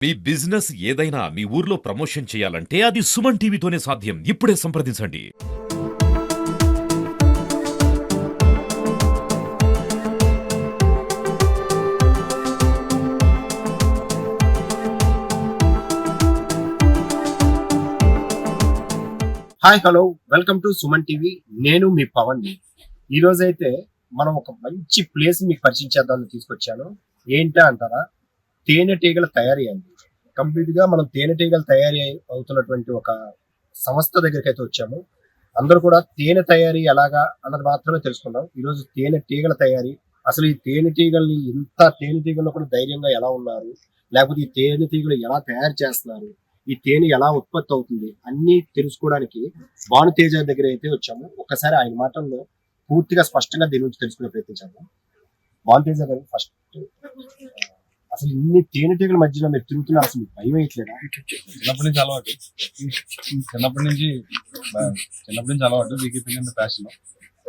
మీ business ఏదైనా మీ ఊర్లో promotion చేయాలంటే అది సుమన్ టీవీతోనే సాధ్యం. ఇప్పుడే సంప్రదించండి. Hi hello welcome to Suman TV. నేను మీ పవన్. ఈ రోజైతే మనం ఒక మంచి ప్లేస్ మీకు పరిచయం చేద్దామని తీసుకొచ్చాను. ఏంటా అంటారా? తేనెటీగల తయారీ అండి. కంప్లీట్ గా మనం తేనెటీగల తయారీ అవుతున్నటువంటి ఒక సంస్థ దగ్గరికి అయితే వచ్చాము. అందరూ కూడా తేనె తయారీ ఎలాగా అన్నది మాత్రమే తెలుసుకుందాం. ఈరోజు తేనెటీగల తయారీ, అసలు ఈ తేనెటీగల్ని ఇంత తేనెటీగలు కూడా ధైర్యంగా ఎలా ఉన్నారు, లేకపోతే ఈ తేనెటీగలు ఎలా తయారు చేస్తున్నారు, ఈ తేనె ఎలా ఉత్పత్తి అవుతుంది అన్ని తెలుసుకోవడానికి భానుతేజ దగ్గర అయితే వచ్చాము. ఒకసారి ఆయన మాటల్లో పూర్తిగా స్పష్టంగా దీని గురించి తెలుసుకునే ప్రయత్నించాము. భానుతేజ గారు, ఫస్ట్ అసలు ఇన్ని తేనెటీగల మధ్యలో మీరు తిరుగుతున్నారు, అసలు మీకు భయం వేయట్లేదా? చిన్నప్పటి నుంచి అలవాటు బీ కీపింగ్ అండ్ ప్యాషన్.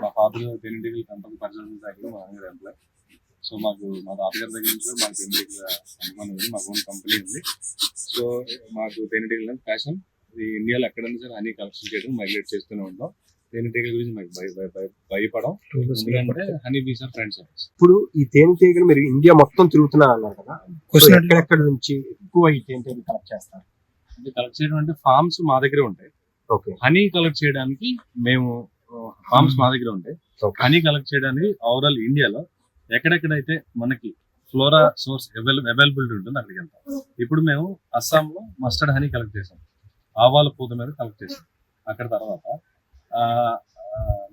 మా ఫాదర్ తేనెటీగల కంపెనీ పరిశోధన శాఖలో మా నాన్నగారు ఎంప్లాయ్. సో మాకు మా తాతగారి దగ్గర నుంచి మాకు తేనెటీగల అనుమానం ఉంది. మాకు ఓన్ కంపెనీ ఉంది. సో మాకు తేనెటీగల ప్యాషన్. ఇండియాలో ఎక్కడైనా సరే హనీ కలెక్షన్ చేయడం మైగ్రేట్ చేస్తూనే ఉంటాం. తేనెటీగల గురించి మాకు భయపడం, ఎందుకంటే హనీ బీస్ ఆర్ ఫ్రెండ్స్. ఇప్పుడు ఈ తేనెటీగలు మీరు ఇండియా మొత్తం తిరుగుతున్నారు అన్నారు కదా, ఎక్కడెక్కడ నుంచి ఎక్కువ ఈ తేనెటీగలు కలెక్ట్ చేస్తారు? కలెక్ట్ చేయడం అంటే ఫార్మ్స్ మా దగ్గరే ఉంటాయి. ఓకే. హనీ కలెక్ట్ చేయడానికి మేము ఫార్మ్స్ మా దగ్గర ఉంటాయి. హనీ కలెక్ట్ చేయడానికి ఓవరాల్ ఇండియాలో ఎక్కడెక్కడైతే మనకి ఫ్లోరా సోర్స్ అవైలబిలిటీ ఉంటుంది అక్కడికి వెళ్తాం. ఇప్పుడు మేము అస్సాంలో మస్టర్డ్ హనీ కలెక్ట్ చేసాం, ఆవాల పూత మీద కలెక్ట్ చేసాం. అక్కడ తర్వాత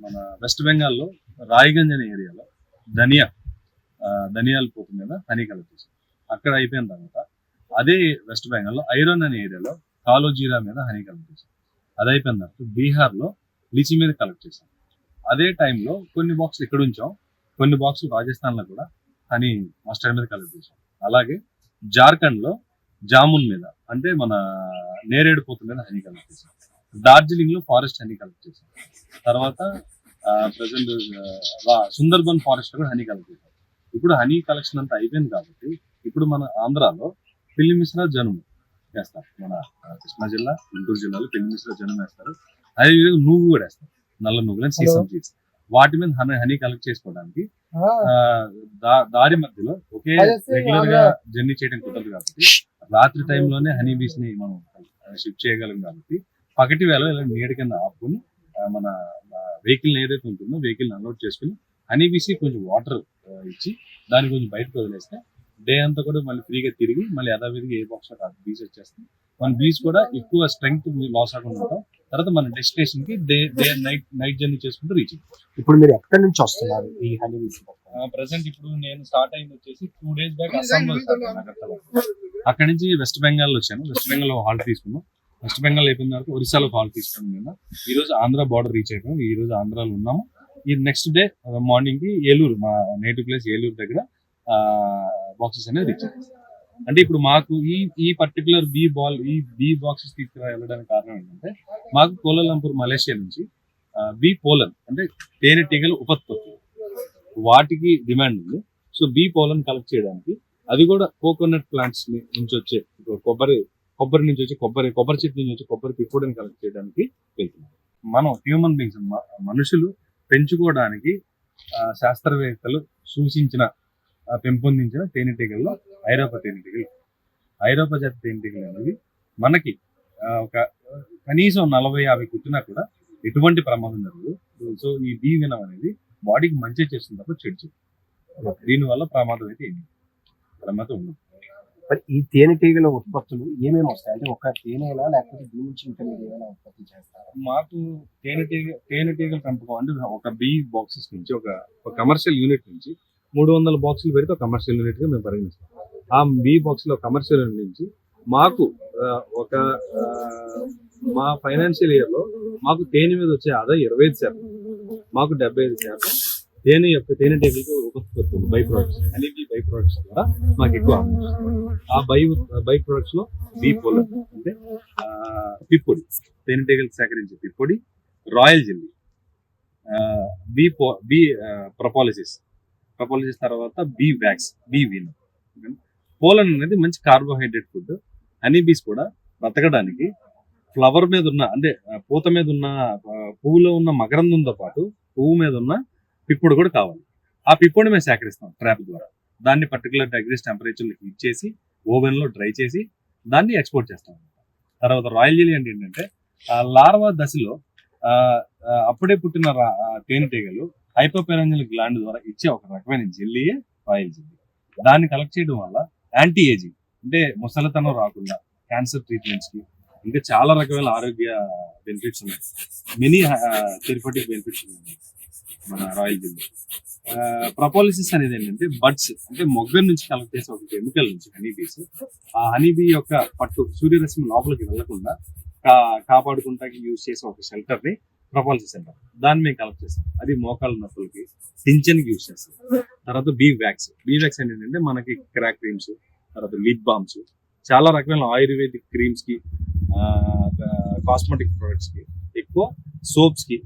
మన వెస్ట్ బెంగాల్లో రాయ్గంజ్ అనే ఏరియాలో ధనియాల పూత మీద హనీ కలెక్ట్ చేసాం. అక్కడ అయిపోయిన తర్వాత అదే వెస్ట్ బెంగాల్లో ఐరన్ అనే ఏరియాలో కాలోజీరా మీద హనీ కలెక్ట్ చేసాం. అది అయిపోయిన తర్వాత బీహార్లో లిచి మీద కలెక్ట్ చేసాం. అదే టైంలో కొన్ని బాక్సులు ఇక్కడ ఉంచాం, కొన్ని బాక్సులు రాజస్థాన్లో కూడా హనీ మస్టర్డ్ మీద కలెక్ట్ చేసాం. అలాగే జార్ఖండ్లో జామున్ మీద, అంటే మన నేరేడు పూత మీద హనీ కలెక్ట్ చేసాం. డార్జిలింగ్లో ఫారెస్ట్ హనీ కలెక్ట్ చేసాం. తర్వాత ప్రజెంట్ సుందర్బన్ ఫారెస్ట్ కూడా హనీ కలెక్ట్ చేసాం. ఇప్పుడు హనీ కలెక్షన్ అంతా అయిపోయింది కాబట్టి ఇప్పుడు మన ఆంధ్రాలో పిల్లి మిశ్ర జనుము వేస్తారు. మన కృష్ణా జిల్లా, గుంటూరు జిల్లాలో పిల్లి మిశ్ర జనుము వేస్తారు. అదేవిధంగా నువ్వు కూడా వేస్తారు, నల్ల నువ్వులని సీసమ్ సీడ్స్. వాటి మీద హనీ కలెక్ట్ చేసుకోవడానికి దారి మధ్యలో ఒకే రెగ్యులర్ గా జర్నీ చేయడం కుదరదు కాబట్టి రాత్రి టైంలోనే హనీ బీస్ ని మనం షిఫ్ట్ చేయగలం కాబట్టి పగటి వేళ ఇలా నీడ కింద ఆపుకుని మన వెహికల్ ఏదైతే ఉంటుందో వెహికల్ అన్లోడ్ చేసుకుని హనీ బీస్ కొంచెం వాటర్ ఇచ్చి దాన్ని కొంచెం బయటకు వదిలేస్తే డే అంతా కూడా మళ్ళీ ఫ్రీగా తిరిగి మళ్ళీ యథావిధిగా ఏ బాక్స్ బీస్ వచ్చేస్తాం. మన బీస్ కూడా ఎక్కువ స్ట్రెంగ్త్ లాస్ అవ్వకుండా ఉంటాం. తర్వాత మన డెస్టినేషన్ కి నైట్ జర్నీ చేసుకుంటూ రీచ్ అవుతాం. ఇప్పుడు మీరు ఎక్కడి నుంచి వస్తున్నారు ఈ హనీ బీస్? ప్రెసెంట్ ఇప్పుడు నేను స్టార్ట్ అయింది వచ్చేసి 2 days బ్యాక్ అస్సాంలో అగర్తల. అక్కడి నుంచి వెస్ట్ బెంగాల్ వచ్చాను. వెస్ట్ బెంగాల్ లో హాల్ట్ తీసుకున్నాం. వెస్ట్ బెంగాల్ అయిపోయిన తర్వాత ఒరిస్సాలో హాల్ట్ తీసుకున్నాం. నిన్న ఈ రోజు ఆంధ్ర బార్డర్ రీచ్ అయిపోయాం. ఈ రోజు ఆంధ్రాలో ఉన్నాము. ఈ నెక్స్ట్ డే మార్నింగ్ కి ఏలూరు, మా నేటివ్ ప్లేస్ ఏలూరు దగ్గర బాక్సెస్ అనేది రీచ్ అయ్యాయి. అంటే ఇప్పుడు మాకు ఈ పర్టికులర్ బీ బాక్సెస్ తీసుకురావడానికి కారణం ఏంటంటే మాకు కోలాలంపూర్ మలేషియా నుంచి బీ పోలన్ అంటే తేనెటీగల ఉత్పత్తి వాటికి డిమాండ్ ఉంది. సో బీ పోలన్ కలెక్ట్ చేయడానికి, అది కూడా కోకోనట్ ప్లాంట్స్ నుంచి వచ్చే కొబ్బరి నుంచి వచ్చి కొబ్బరి చెట్టు నుంచి వచ్చి కొబ్బరి పిప్పుడుని కలెక్ట్ చేయడానికి వెళ్తున్నాం. మనం హ్యూమన్ బీయింగ్స్ మనుషులు పెంచుకోవడానికి శాస్త్రవేత్తలు సూచించిన పెంపొందించిన తేనెటీగల్లో ఐరోపా జాతి తేనెటీగలు అనేవి మనకి ఒక కనీసం 40-50 కుట్టినా కూడా ఎటువంటి ప్రమాదం జరగదు. సో ఈ బీ వినం అనేది బాడీకి మంచి చేస్తుంది తప్ప చెడు. దీనివల్ల ప్రమాదం అయితే ప్రమాదం ఉండదు. ఈ తేనెటీగల ఉత్పత్తులు ఏమేమి వస్తాయి? అంటే ఒక తేనెలా, లేకపోతే దీని నుంచి ఇంకా మీరు ఏమైనా ఉత్పత్తి చేస్తారా? మాకు తేనెటీగల పెంపకం అంటే ఒక బీ బాక్సెస్ నుంచి ఒక కమర్షియల్ యూనిట్ నుంచి 300 బాక్సులు పెడితే ఒక కమర్షియల్ యూనిట్ గా మేము పరిగణిస్తాం. ఆ బీ బాక్స్ లో కమర్షియల్ యూనిట్ నుంచి మాకు మా ఫైనాన్షియల్ ఇయర్ లో మాకు తేనె మీద వచ్చే ఆదాయం 25%, మాకు 75% తేనెటీగలకి ఉత్పత్తులు by products, honey bee by products ద్వారా మాకు ఎక్కువ ఆ బై ప్రొడక్ట్స్ లో బీ పోలన్ అంటే పిప్పొడి, తేనెటీగలు సేకరించే పిప్పొడి, రాయల్ జెల్లీ, ప్రపోలిసిస్ తర్వాత బీ వ్యాక్స్, బీ వీన్, పోలన్ అనేది మంచి కార్బోహైడ్రేట్ ఫుడ్. హనీ బీస్ కూడా బ్రతకడానికి ఫ్లవర్ మీద ఉన్న అంటే పూత మీద ఉన్న పువ్వులో ఉన్న మకరందంతో పాటు పువ్వు మీద ఉన్న పిప్పుడు కూడా కావాలి. ఆ పిప్పుని మేము సేకరిస్తాం ట్రాప్ ద్వారా. దాన్ని పర్టికులర్ డిగ్రీస్ టెంపరేచర్లో హీట్ చేసి ఓవెన్లో డ్రై చేసి దాన్ని ఎక్స్పోర్ట్ చేస్తాం. తర్వాత రాయల్ జెల్లీ అంటే ఏంటంటే లార్వా దశలో అప్పుడే పుట్టిన తేనెటీగలు హైపోపెరంజియల్ గ్లాండ్ ద్వారా ఇచ్చే ఒక రకమైన జెల్లీయే రాయల్ జెల్లీ. దాన్ని కలెక్ట్ చేయడం వల్ల యాంటీ ఏజింగ్ అంటే ముసలితనం రాకుండా క్యాన్సర్ ట్రీట్మెంట్స్ కి ఇంకా చాలా రకమైన ఆరోగ్య బెనిఫిట్స్ ఉన్నాయి. మెనీ థెరపటిక్ బెనిఫిట్స్ ఉన్నాయి మన రాయల్ జెల్లీ. ప్రపోలిసిస్ అనేది ఏంటంటే బడ్స్ అంటే మొగ్గ నుంచి కలెక్ట్ చేసే ఒక కెమికల్ నుంచి హనీబీస్. ఆ హనీబీ యొక్క పట్టు సూర్యరశ్మి లోపలికి వెళ్లకుండా కాపాడుకుంటా యూజ్ చేసే ఒక షెల్టర్ ని ప్రపోలిసిస్ అంటారు. దాన్ని మేము కలెక్ట్ చేస్తాం. అది మోకాళ్ళ నొప్పులకి టించన్ కి యూజ్ చేస్తాం. తర్వాత బీ వ్యాక్స్ అంటే ఏంటంటే మనకి క్రాక్ క్రీమ్స్, తర్వాత లిప్ బామ్స్, చాలా రకమైన ఆయుర్వేదిక్ క్రీమ్స్ కి, కాస్మెటిక్ ప్రొడక్ట్స్ కి, ఎక్కువ సోప్స్ కి,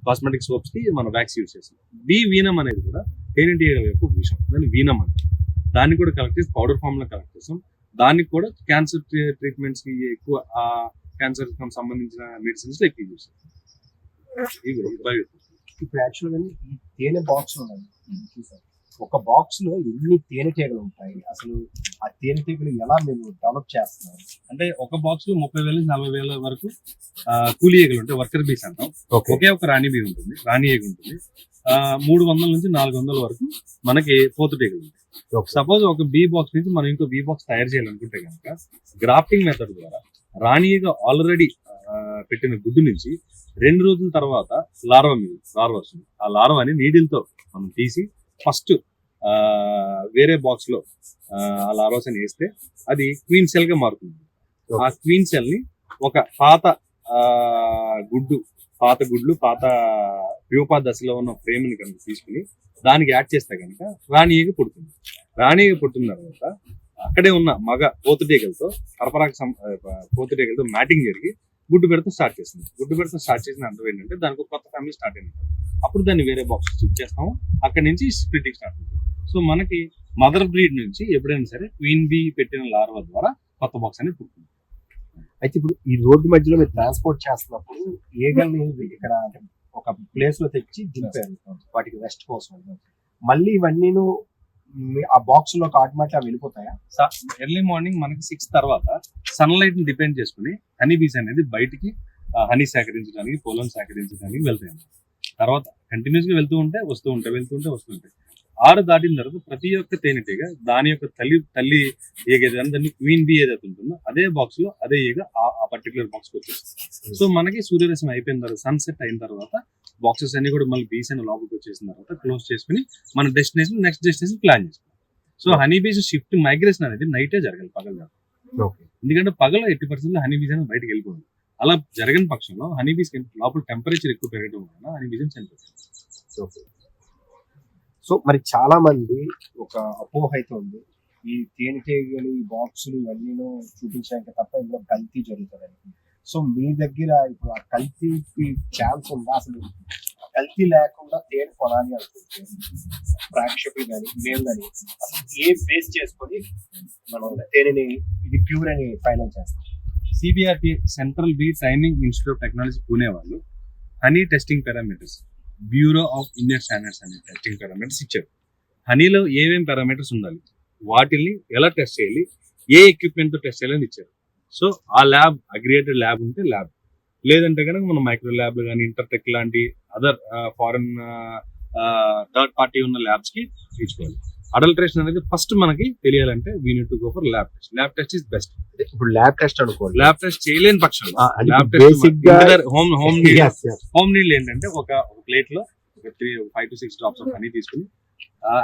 కాస్మెటిక్ సోప్స్ కి మనం వ్యాక్స్ యూజ్ చేస్తాం. బీ వీనం అనేది కూడా తేనెటీగల యొక్క విషం, దాన్ని వీనం అంటారు. దాన్ని కూడా కలెక్ట్ చేసి పౌడర్ ఫామ్ లో కలెక్ట్ చేస్తాం. దానికి కూడా క్యాన్సర్ ట్రీట్మెంట్స్ కి ఎక్కువ క్యాన్సర్ సంబంధించిన మెడిసిన్స్ ఎక్కువ యూజ్ చేస్తాం. ఇప్పుడు యాక్చువల్గా ఈ తేనె బాక్స్ ఉన్నాయి చూసారు, ఒక బాక్స్ లో ఎన్ని తేనెటీగలు ఉంటాయి, అసలు ఆ తేనెటీగలు ఎలా మీరు డెవలప్ చేస్తున్నారు? అంటే ఒక బాక్స్ లో 30,000 నుంచి 40,000 వరకు కూలీ ఈగలు ఉంటాయి, వర్కర్ బీస్ అంటాం. ఒకే ఒక రాణి బీ ఉంటుంది, రాణి ఈగ ఉంటుంది. 300 నుంచి 400 వరకు మనకి పోతుటీగలు ఉంటాయి. సపోజ్ ఒక బీ బాక్స్ నుంచి మనం ఇంకో బీ బాక్స్ తయారు చేయాలనుకుంటే కనుక గ్రాఫ్టింగ్ మెథడ్ ద్వారా రాణి ఈగ ఆల్రెడీ పెట్టిన గుడ్డు నుంచి 2 రోజుల తర్వాత లార్వా వస్తుంది. ఆ లార్వాని నీడిల్తో మనం తీసి ఫస్ట్ వేరే బాక్స్ లో ఆ లార్వాస్ అని వేస్తే అది క్వీన్ సెల్ గా మారుతుంది. ఆ క్వీన్ సెల్ ని ఒక పాత గుడ్లు పాత ప్యూపా దశలో ఉన్న ఫ్రేమ్ ని కనుక తీసుకుని దానికి యాడ్ చేస్తే కనుక రాణి ఈగ పుడుతుంది. రాణి ఈగ పుట్టిన తర్వాత అక్కడే ఉన్న మగ పోతుటీగలతో పోతుటీగలతో మ్యాటింగ్ జరిగి గుడ్డు పెడతాం స్టార్ట్ చేస్తుంది. గుడ్డు పెడతాం స్టార్ట్ చేసిన అర్థం ఏంటంటే దానికి ఒక కొత్త ఫ్యామిలీ స్టార్ట్ అయింది. అప్పుడు దాన్ని వేరే బాక్స్ షిఫ్ట్ చేస్తాము. అక్కడి నుంచి స్ప్లిట్టింగ్ స్టార్ట్ అవుతుంది. సో మనకి మదర్ బ్రీడ్ నుంచి ఎప్పుడైనా సరే క్వీన్ బీ పెట్టిన లార్వా ద్వారా కొత్త బాక్స్ అనేది పుడుతుంది. అయితే ఇప్పుడు ఈ రోడ్డు మధ్యలో మీరు ట్రాన్స్పోర్ట్ చేస్తున్నప్పుడు ఈగల్ని ఇక్కడ ఒక ప్లేస్ లో తెచ్చి దింపారు వాటికి రెస్ట్ కోసం. మళ్ళీ ఇవన్నీను ఆ బాక్స్ లో ఆటోమేటిక్ వెళ్ళిపోతాయా? ఎర్లీ మార్నింగ్ మనకి 6 తర్వాత సన్లైట్ ని డిపెండ్ చేసుకుని హనీ బీస్ అనేది బయటికి హనీ సేకరించడానికి, పోలం సేకరించడానికి వెళ్తాయి. తర్వాత కంటిన్యూస్ గా వస్తూ ఉంటాయి. 6 దాటిన తర్వాత ప్రతి ఒక్క తేనెటీగ దాని యొక్క తల్లి ఈగ ఏదైనా దాన్ని క్వీన్ బీ ఏదైతే ఉంటుందో అదే బాక్స్ లో అదే ఈగ ఆ పర్టికులర్ బాక్స్ కి వచ్చేస్తుంది. సో మనకి సూర్యరశ్మి అయిపోయిన తర్వాత సన్సెట్ అయిన తర్వాత బాక్సెస్ అన్ని కూడా మళ్ళీ బీస్ అని లోపలికి వచ్చేసిన తర్వాత క్లోజ్ చేసుకుని మన నెక్స్ట్ డెస్టినేషన్ ప్లాన్ చేసుకుంటాం. So honey bees shift migration అనేది నైటే జరగాలి, పగలు జరగాలి. ఎందుకంటే పగల 80% హనీ బీస్ అనేది బయటకు వెళ్ళిపోయింది. అలా జరగని పక్షంలో హనీ బీస్ లోపల టెంపరేచర్ ఎక్కువ పెరగడం వల్ల హనీ బీస్ చనిపోతుంది. సో మరి చాలా మంది ఒక అపోహ అయితే ఉంది, ఈ తేనెటీగలు ఈ బాక్సులు ఇవన్నీ చూపించడానికి తప్ప ఇందులో కల్తీ జరుగుతుంది. సో మీ దగ్గర ఇప్పుడు ఆ కల్తీకి ఛాన్స్ ఉందా? అసలు కల్తీ లేకుండా తేనె కొనాలి అనుకుంటే ప్రేక్షకులు కానీ మేము కానీ ఏ బేస్ చేసుకొని మనం తేనెని ఇది ప్యూర్ అని ఫైనల్ చేస్తాం? CBRT central bee training institute of technology Pune వాళ్ళు honey testing parameters, bureau of Indian standards అనే టెస్టింగ్ పారామీటర్స్ ఇచ్చారు. హనీలో ఏమేమి పారామీటర్స్ ఉండాలి, వాటిని ఎలా టెస్ట్ చేయాలి, ఏ ఎక్విప్మెంట్ తో టెస్ట్ చేయాలని ఇచ్చారు. సో ఆ ల్యాబ్ అగ్రిగేటెడ్ ల్యాబ్ ఉంటే ల్యాబ్, లేదంటే కనుక మనం మైక్రో ల్యాబ్ కానీ ఇంటర్టెక్ లాంటి అదర్ ఫారెన్ థర్డ్ పార్టీ ఉన్న ల్యాబ్స్ కి తీసుకోవాలి. అడల్ట్రేషన్ అనేది ఫస్ట్ మనకి తెలియాలంటే we need to go for lab test. Lab test is best. ఇప్పుడు ల్యాబ్ టెస్ట్ అనుకోండి, ల్యాబ్ టెస్ట్ చేయలేని పక్షంలో హోమ్ నీళ్ళు ఏంటంటే ఒక ప్లేట్ లో 5 to 6 డ్రాప్స్ ఆఫ్ హనీ తీసుకుని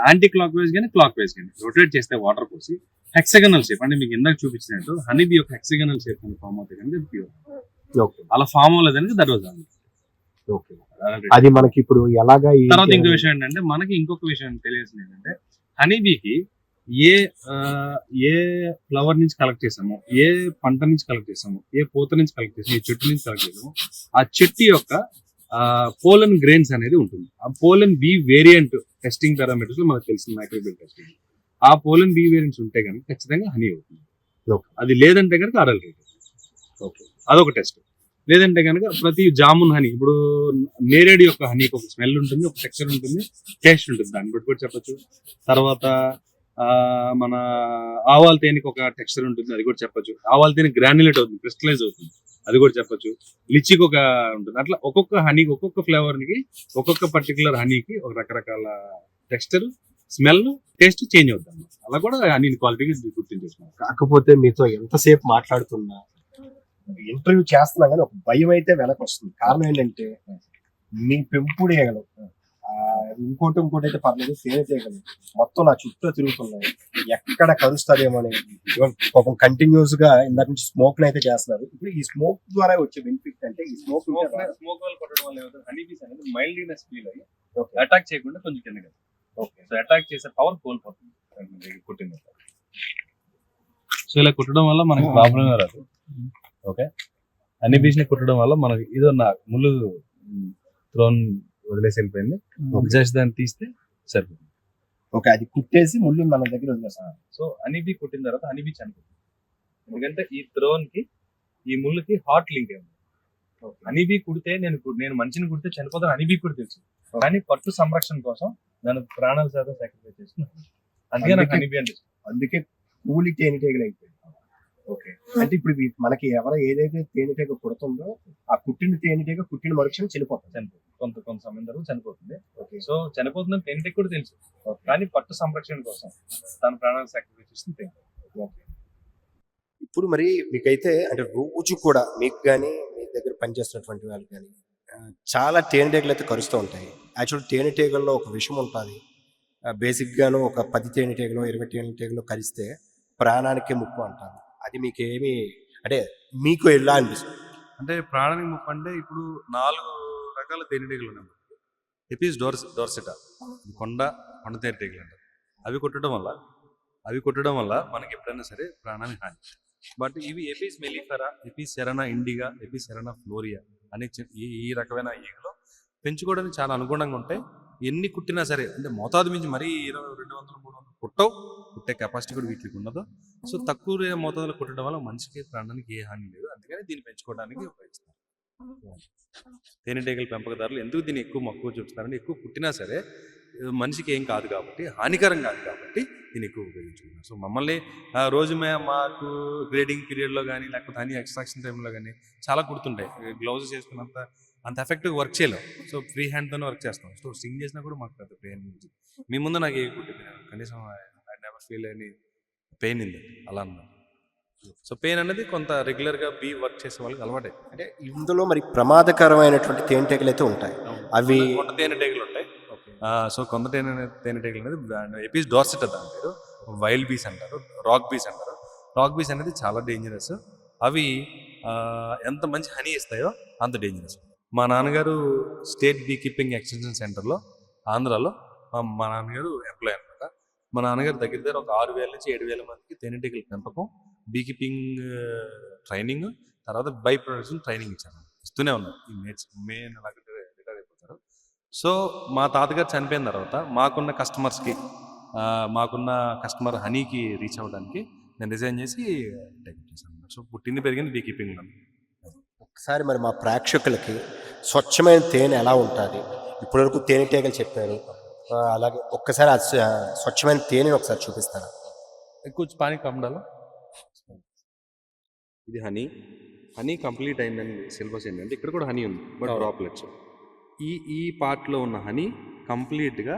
యాంటీ క్లాక్ వైజ్ కానీ క్లాక్ వైజ్ కానీ రొటేట్ చేస్తే వాటర్ పోసి హెక్సగనల్ షేప్ అంటే మీకు ఇందాక చూపించినట్టు హనీ బీ యొక్క హెక్సగనల్ షేప్ అని ఫామ్ అవుతుంది కనుక ప్యూర్. అలా ఫామ్ అవ్వలేదని దట్ వాజ్ అది మనకి ఇప్పుడు ఎలాగా. తర్వాత ఇంకో విషయం ఏంటంటే మనకి ఇంకొక విషయం తెలియాల్సింది ఏంటంటే హనీబీకి ఏ ఫ్లవర్ నుంచి కలెక్ట్ చేసామో, ఏ పంట నుంచి కలెక్ట్ చేసామో, ఏ పూత నుంచి కలెక్ట్ చేసామో, ఏ చెట్టు నుంచి కలెక్ట్ చేసామో ఆ చెట్టు యొక్క పోలన్ గ్రెయిన్స్ అనేది ఉంటుంది. ఆ pollen bee variant testing parameters లో మనకు తెలిసిన మైక్రోబియల్ టెస్టింగ్ ఆ పోలన్ బీ వేరియంట్స్ ఉంటే కనుక ఖచ్చితంగా హనీ అవుతుంది. Okay. అది లేదంటే కనుక అడల్టరేట్. ఓకే. అదొక టెస్ట్. లేదంటే కనుక ప్రతి జామున్ హనీ, ఇప్పుడు నేరేడు యొక్క హనీకి ఒక స్మెల్ ఉంటుంది, ఒక టెక్స్చర్ ఉంటుంది, టేస్ట్ ఉంటుంది, దాన్ని బట్టి కూడా చెప్పొచ్చు. తర్వాత మన ఆవాల తేనెకి ఒక టెక్స్చర్ ఉంటుంది, అది కూడా చెప్పొచ్చు. ఆవాల తేనె గ్రాన్యులేట్ అవుతుంది, క్రిస్టలైజ్ అవుతుంది, అది కూడా చెప్పొచ్చు. లిచ్చికి ఒక ఉంటుంది. అట్లా ఒక్కొక్క హనీకి, ఒక్కొక్క ఫ్లేవర్ కి, ఒక్కొక్క పర్టికులర్ హనీకి ఒక రకరకాల టెక్స్చర్, స్మెల్, టేస్ట్ చేంజ్ అవుతుంది. అలా కూడా హనీ క్వాలిటీకి గుర్తించేస్తున్నాం. కాకపోతే మీతో ఎంతసేపు మాట్లాడుతున్నా ఇంటర్వ్యూ చేస్తున్నా కానీ ఒక భయం అయితే వెనక్కి వస్తుంది. కారణం ఏంటంటే మీ పెంపుడు ఈగలు, ఇంకోటి అయితే పర్లేదు, తేనెటీగలు మొత్తం నా చుట్టూ తిరుగుతున్నాయి, ఎక్కడ కలుస్తారేమో అని. పాపం కంటిన్యూస్ గా ఇందాక నుంచి స్మోక్ అయితే చేస్తున్నారు. ఇప్పుడు ఈ స్మోక్ ద్వారా వచ్చే బెనిఫిట్ అంటే ఈ స్మోక్ వల్ల కొట్టడం వల్ల ఏమవుతుంది, హనీ బీస్ అనేది మైల్డ్నెస్ ఫీల్ అయ్యి అటాక్ చేయకుండా కొంచెం కిందకి. ఓకే. సో అటాక్ చేసే పవర్ కోల్పోతుంది కుట్టిన. సో ఇలా కుట్టడం వల్ల మనకి ప్రాబ్లమే రాదు. ఓకే. హనీ బీస్ ని కుట్టడం వల్ల మనకి ఏదో ముళ్ళు త్రోన్ వదిలేసి వెళ్ళిపోయింది, జస్ట్ దాన్ని తీస్తే సరిపోతుంది. ఓకే, అది కుట్టేసి ముళ్ళు మన దగ్గర వదిలేస్తాం. సో హనీ బీ కుట్టిన తర్వాత హనీ బీ చనిపోతుంది, ఎందుకంటే ఈ త్రోన్ కి ఈ ముళ్ళుకి హాట్ లింక్ ఉంది. హనీ బీ కుడితే నేను మనిషిని కుడితే చనిపోతాను, హనీ బీ కూడా తెలుసు, కానీ పట్టు సంరక్షణ కోసం దాని ప్రాణాల శాతం సాక్రిఫైస్ చేస్తున్నాను. అందుకే నాకు హనీ బీ అంటే అందుకే కూలి తేనెటీగలు అయిపోయింది. ఓకే. అంటే ఇప్పుడు మనకి ఏదైతే తేనెటీగ కుడుతుందో ఆ కుట్టిన తేనెటీగ కుట్టిన మరుక్షణం చనిపోతుంది. కొంత సమయం వరకు చనిపోతుంది. ఓకే. సో చనిపోతుందని తేనెటీగ కూడా తెలుసు, కానీ పట్టు సంరక్షణ కోసం తన ప్రాణాలు సాక్రిఫైస్ చేస్తుంది. ఓకే. ఇప్పుడు మరి మీకైతే అంటే రోజు కూడా మీకు కానీ మీ దగ్గర పనిచేస్తున్నటువంటి వాళ్ళు కానీ చాలా తేనెటీగలు అయితే కరుస్తూ ఉంటాయి. యాక్చువల్ తేనెటీగల్లో ఒక విషయం ఉంటుంది. బేసిక్గాను ఒక 10 తేనెటీగలు 20 తేనెటీగలు కరిస్తే ప్రాణానికి ముప్పు అంటారు. అది మీకేమి అంటే మీకు ఎలా అనిపిస్తుంది? అంటే ప్రాణానికి ముప్పు అంటే ఇప్పుడు 4 రకాల తేనెటీగలు ఉన్నాయి. ఎపిస్ డోర్సెటా, కొండ తేనెటీగలు అంటారు. అవి కుట్టడం వల్ల మనకి ఎప్పుడైనా సరే ప్రాణానికి హాని. బట్ ఇవి Apis mellifera, Apis cerana indica, Apis cerana florea అనే ఈ రకమైన ఈగలు పెంచుకోవడానికి చాలా అనుగుణంగా ఉంటాయి. ఎన్ని కుట్టినా సరే, అంటే మోతాదు మించి మరీ 200-300 కుట్టే కెపాసిటీ కూడా వీటికి ఉండదు. సో తక్కువ మోతాదులో కుట్టడం వల్ల మనిషికి ప్రాణానికి ఏ హాని లేదు, అందుకని దీన్ని పెంచుకోవడానికి ఉపయోగిస్తారు. తేనెటీగల పెంపకదారులు ఎందుకు దీన్ని ఎక్కువ మక్కువ చూపిస్తారంటే, ఎక్కువ కుట్టినా సరే మనిషికి ఏం కాదు కాబట్టి, హానికరం కాదు కాబట్టి దీన్ని ఎక్కువ ఉపయోగించుకుంటారు. సో మమ్మల్ని రోజు మాకు గ్రేడింగ్ పీరియడ్లో కానీ లేకపోతే హనీ ఎక్స్ట్రాక్షన్ టైంలో కానీ చాలా కుడుతుంటాయి. గ్లౌజెస్ వేసుకున్నంత ఎఫెక్టివ్ వర్క్ చేయలేం. సో ఫ్రీ హ్యాండ్తోనే వర్క్ చేస్తాం. సో సింగ్ చేసినా కూడా మాకు పెద్ద పెయిన్ ఉంది. మీ ముందు నాకు ఏ కుట్టింది కనీసం I never feel any pain ఉంది అలా అన్నారు. సో పెయిన్ అనేది కొంత రెగ్యులర్గా వర్క్ చేసే వాళ్ళకి అలవాటే. అంటే ఇందులో మరి ప్రమాదకరమైనటువంటి తేనెటీగలు అయితే ఉంటాయి. అవి కొంత తేనెటీగలు ఉంటాయి. సో కొంత తేనెటీగలు అనేది ఎపిస్ డోర్సెటా దాని పేరు, వైల్డ్ బీస్ అంటారు, రాక్ బీస్ అంటారు. రాక్ బీస్ అనేది చాలా డేంజరస్. అవి ఎంత మంచి హనీ ఇస్తాయో అంత డేంజరస్. మా నాన్నగారు స్టేట్ బీ కీపింగ్ ఎక్స్టెన్షన్ సెంటర్లో ఆంధ్రాలో మా నాన్నగారు ఎంప్లాయ్ అనమాట. మా నాన్నగారు దగ్గర ఒక 6,000 నుంచి 7,000 మందికి తేనెటీగల పెంపకం, బీ కీపింగ్ ట్రైనింగ్, తర్వాత బై ప్రొడక్షన్ ట్రైనింగ్ ఇస్తూనే ఉన్నారు. ఈ మెయిన్ రిటైర్ అయిపోతారు. సో మా తాతగారు చనిపోయిన తర్వాత మాకున్న కస్టమర్ హనీకి రీచ్ అవ్వడానికి నేను రిజైన్ చేసి టేక్ చేశాను. సో పుట్టింది పెరిగింది బీ కీపింగ్. ఒకసారి మరి మా ప్రేక్షకులకి స్వచ్ఛమైన తేనె ఎలా ఉంటుంది, ఇప్పటివరకు తేనెటీగలు చెప్పారు, అలాగే ఒక్కసారి స్వచ్ఛమైన తేనెని ఒకసారి చూపిస్తారా? कुछ पानी कम डालो. ఇది హనీ కంప్లీట్ అయిందని సిలబస్ ఏంటంటే ఇక్కడ కూడా హనీ ఉంది, బట్ డ్రాప్లెట్స్. ఈ పార్ట్లో ఉన్న హనీ కంప్లీట్గా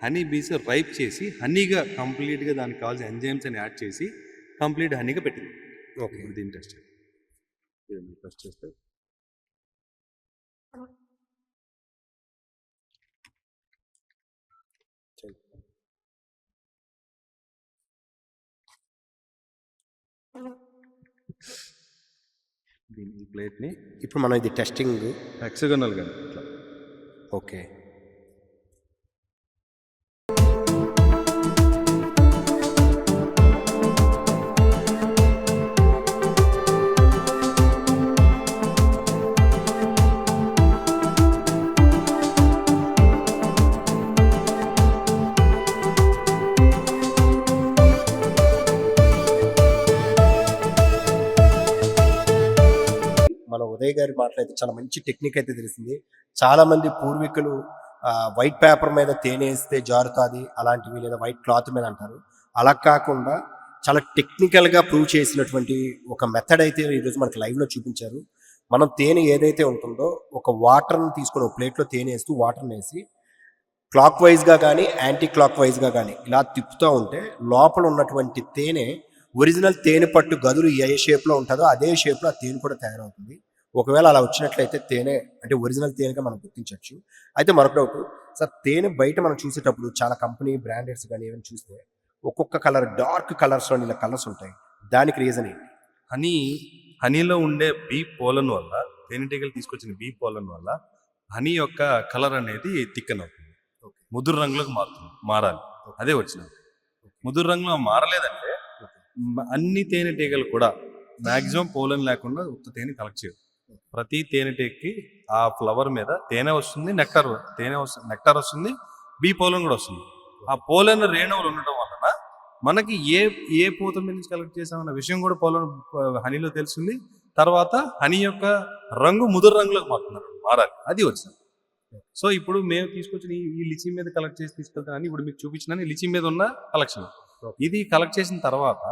హనీ బీస్ రైప్ చేసి హనీగా కంప్లీట్గా దానికి కావాల్సిన ఎంజైమ్స్ అని యాడ్ చేసి కంప్లీట్ హనీగా పెట్టింది. ఓకే, ఇప్పుడు దీన్ని టెస్ట్ చేస్తే ఈ ప్లేట్ని ఇప్పుడు మనం ఇది టెస్టింగ్ హెక్సగనల్ గా ఇట్లా. ఓకే, మన ఉదయ్ గారి మాటలైతే చాలా మంచి టెక్నిక్ అయితే తెలిసింది. చాలా మంది పూర్వీకులు వైట్ పేపర్ మీద తేనె వేస్తే జారుతుంది అలాంటివి, లేదా వైట్ క్లాత్ మీద అంటారు. అలా కాకుండా చాలా టెక్నికల్గా ప్రూవ్ చేసినటువంటి ఒక మెథడ్ అయితే ఈరోజు మనకి లైవ్లో చూపించారు. మనం తేనె ఏదైతే ఉంటుందో ఒక వాటర్ని తీసుకొని ఒక ప్లేట్లో తేనె వేస్తూ వాటర్ని వేసి క్లాక్ వైజ్గా కానీ యాంటీ క్లాక్ వైజ్గా కానీ ఇలా తిప్పుతూ ఉంటే లోపల ఉన్నటువంటి తేనె ఒరిజినల్ తేనె పట్టు గదులు ఏ షేప్లో ఉంటుందో అదే షేప్లో ఆ తేనె కూడా తయారవుతుంది. ఒకవేళ అలా వచ్చినట్లయితే తేనె అంటే ఒరిజినల్ తేనెగా మనం గుర్తించవచ్చు. అయితే మరొక డౌట్ సార్, తేనె బయట మనం చూసేటప్పుడు చాలా కంపెనీ బ్రాండెడ్స్ కానీ ఏమైనా చూస్తే ఒక్కొక్క కలర్ డార్క్ కలర్స్లో ఇలా కలర్స్ ఉంటాయి. దానికి రీజన్ ఏంటి? హనీలో ఉండే బీ పోలన్ వల్ల, తేనెటీగలు తీసుకొచ్చిన బీ పోలన్ వల్ల హనీ యొక్క కలర్ అనేది థిక్కన్ అవుతుంది, ముదురు రంగులోకి మారాలి. అదే వచ్చినది. ముదురు రంగులో మారలేదంటే అన్ని తేనెటీగలు కూడా మాక్సిమం పోలన్ లేకుండా ఉత్త తేనె కలెక్ట్ చేయదు. ప్రతి తేనెటీగకి ఆ ఫ్లవర్ మీద తేనె వస్తుంది, నెక్టార్ వస్తుంది, బీ పోలన్ కూడా వస్తుంది. ఆ పోలన్ రేణువులు ఉండటం వలన మనకి ఏ పూత మీద నుంచి కలెక్ట్ చేసామన్న విషయం కూడా పోలన్ హనీలో తెలుస్తుంది. తర్వాత హనీ యొక్క రంగు ముదురు రంగులోకి మారాలి, అది వచ్చింది. సో ఇప్పుడు మేము తీసుకొచ్చిన ఈ లిచీ మీద కలెక్ట్ చేసి తీసుకెళ్తానని ఇప్పుడు మీకు చూపించిన లిచీ మీద ఉన్న కలెక్షన్. ఇది కలెక్ట్ చేసిన తర్వాత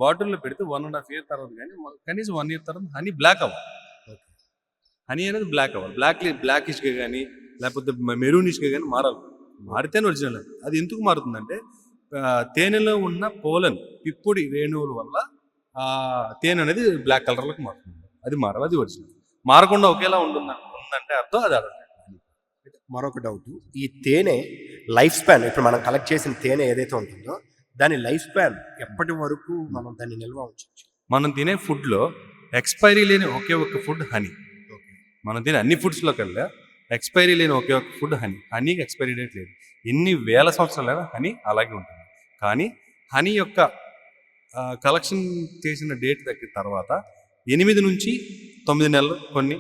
బాటిల్లో పెడితే 1.5 year తర్వాత కానీ కనీసం 1 year తర్వాత హనీ బ్లాక్ అవ్వాలి. హనీ అనేది బ్లాక్ అవ్వాలి, బ్లాకిష్గా కానీ లేకపోతే మెరూనిష్గా కానీ మారాలి. మారితేనే ఒరిజినల్. అది ఎందుకు మారుతుందంటే తేనెలో ఉన్న పోలన్ పిప్పుడి రేణువుల వల్ల తేనె అనేది బ్లాక్ కలర్లోకి మారుతుంది. అది మారాలి, అది ఒరిజినల్. మారకుండా ఒకేలా ఉందంటే అర్థం అది అర్థం. మరొక డౌట్, ఈ తేనె లైఫ్ స్పాన్, ఇప్పుడు మనం కలెక్ట్ చేసిన తేనె ఏదైతే ఉంటుందో దాని లైఫ్ స్పాన్ ఎప్పటి వరకు మనం దాన్ని నిల్వ ఉంచవచ్చు? మనం తినే ఫుడ్లో ఎక్స్పైరీ లేని ఒకే ఒక ఫుడ్ హనీ. మనం తినే అన్ని ఫుడ్స్లో కల్లా ఎక్స్పైరీ లేని ఒకే ఒక ఫుడ్ హనీ. హనీకి ఎక్స్పైరీ డేట్ లేదు. ఎన్ని వేల సంవత్సరాలైనా హనీ అలాగే ఉంటుంది. కానీ హనీ యొక్క కలెక్షన్ చేసిన డేట్ దగ్గర తర్వాత 8 నుంచి 9 నెలలు, కొన్ని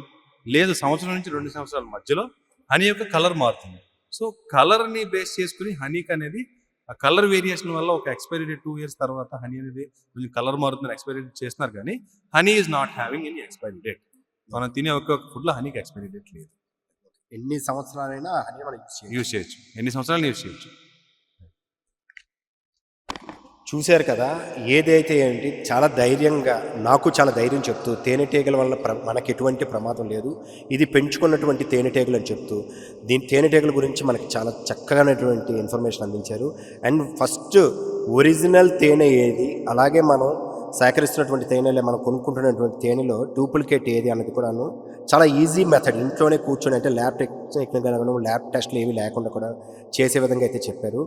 లేదు సంవత్సరం నుంచి 2 సంవత్సరాల మధ్యలో హనీ యొక్క కలర్ మారుతుంది. సో కలర్ని బేస్ చేసుకుని హనీకి అనేది ఆ కలర్ వేరియేషన్ వల్ల ఒక ఎక్స్పైరీ డేట్ 2 years తర్వాత హనీ అనేది కొంచెం కలర్ మారుతుంది, ఎక్స్పైరీ డేట్ చేస్తున్నారు. కానీ honey is not having any expiry date. మనం తినే ఒక్కొక్క ఫుడ్లో హనీకి ఎక్స్పైరీ డేట్ లేదు. ఎన్ని సంవత్సరాలైనా హనీ మనం యూజ్ చేయొచ్చు, ఎన్ని సంవత్సరాలు యూజ్ చేయొచ్చు. చూశారు కదా, ఏదైతే ఏంటి చాలా ధైర్యంగా, నాకు చాలా ధైర్యం చెప్తూ తేనెటీగల వల్ల మనకి ఎటువంటి ప్రమాదం లేదు, ఇది పెంచుకున్నటువంటి తేనెటీగలు అని చెప్తూ తేనెటీగల గురించి మనకి చాలా చక్కగానటువంటి ఇన్ఫర్మేషన్ అందించారు. అండ్ ఫస్ట్ ఒరిజినల్ తేనె ఏది, అలాగే మనం సేకరిస్తున్నటువంటి తేనెలే మనం కొనుక్కుంటున్నటువంటి తేనెలో డూప్లికేట్ ఏది అన్నది కూడాను చాలా ఈజీ మెథడ్, ఇంట్లోనే కూర్చొని, అంటే ల్యాబ్ టెక్నిక్గా ల్యాబ్ టెస్ట్లు ఏవి లేకుండా కూడా చేసే విధంగా అయితే చెప్పారు.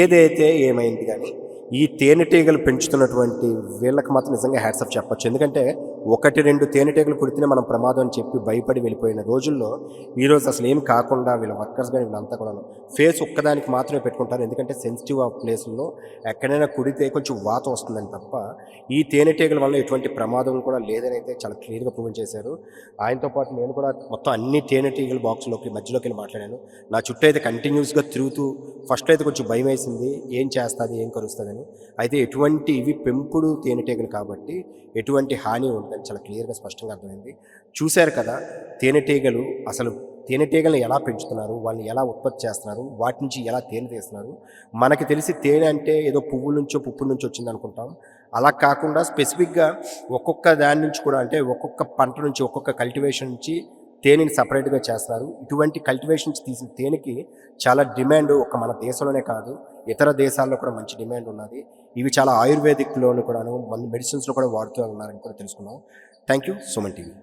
ఏదైతే ఏమైంది కానీ ఈ తేనెటీగలు పెంచుతున్నటువంటి వీళ్ళకి మాత్రం నిజంగా హ్యాట్సాప్ చెప్పచ్చు. ఎందుకంటే 1-2 తేనెటీగలు కుడితేనే మనం ప్రమాదం అని చెప్పి భయపడి వెళ్ళిపోయిన రోజుల్లో ఈరోజు అసలు ఏం కాకుండా వీళ్ళ వర్కర్స్ కానీ వీళ్ళంతా కూడా ఫేస్ ఒక్కదానికి మాత్రమే పెట్టుకుంటారు. ఎందుకంటే సెన్సిటివ్ ఆ ప్లేస్లో ఎక్కడైనా కుడితే కొంచెం వాత వస్తుందని తప్ప ఈ తేనెటీగల వల్ల ఎటువంటి ప్రమాదం కూడా లేదని అయితే చాలా క్లియర్గా ప్రూవ్ చేశారు. ఆయనతో పాటు నేను కూడా మొత్తం అన్ని తేనెటీగల బాక్స్లోకి మధ్యలోకి వెళ్ళి మాట్లాడాను. నా చుట్టూ అయితే కంటిన్యూస్గా తిరుగుతూ ఫస్ట్ అయితే కొంచెం భయం వేసింది, ఏం చేస్తుంది ఏం కలుస్తుంది. అయితే ఎటువంటి ఇవి పెంపుడు తేనెటీగలు కాబట్టి ఎటువంటి హాని ఉందని చాలా క్లియర్గా స్పష్టంగా అర్థమైంది. చూశారు కదా, తేనెటీగలు అసలు తేనెటీగలను ఎలా పెంచుతున్నారు, వాళ్ళని ఎలా ఉత్పత్తి చేస్తున్నారు, వాటి నుంచి ఎలా తేనె తీస్తున్నారు. మనకి తెలిసి తేనె అంటే ఏదో పువ్వుల నుంచో పుప్పుల నుంచి వచ్చింది అనుకుంటాం. అలా కాకుండా స్పెసిఫిక్గా ఒక్కొక్క దాని నుంచి కూడా, అంటే ఒక్కొక్క పంట నుంచి, ఒక్కొక్క కల్టివేషన్ నుంచి తేనెని సపరేట్గా చేస్తున్నారు. ఇటువంటి కల్టివేషన్స్ తీసిన తేనెకి చాలా డిమాండ్ ఒక మన దేశంలోనే కాదు ఇతర దేశాల్లో కూడా మంచి డిమాండ్ ఉన్నది. ఇవి చాలా ఆయుర్వేదిక్లోను కూడాను మెడిసిన్స్లో కూడా వాడుతూ ఉన్నారని కూడా తెలుసుకున్నాం. Thank you, Suman TV.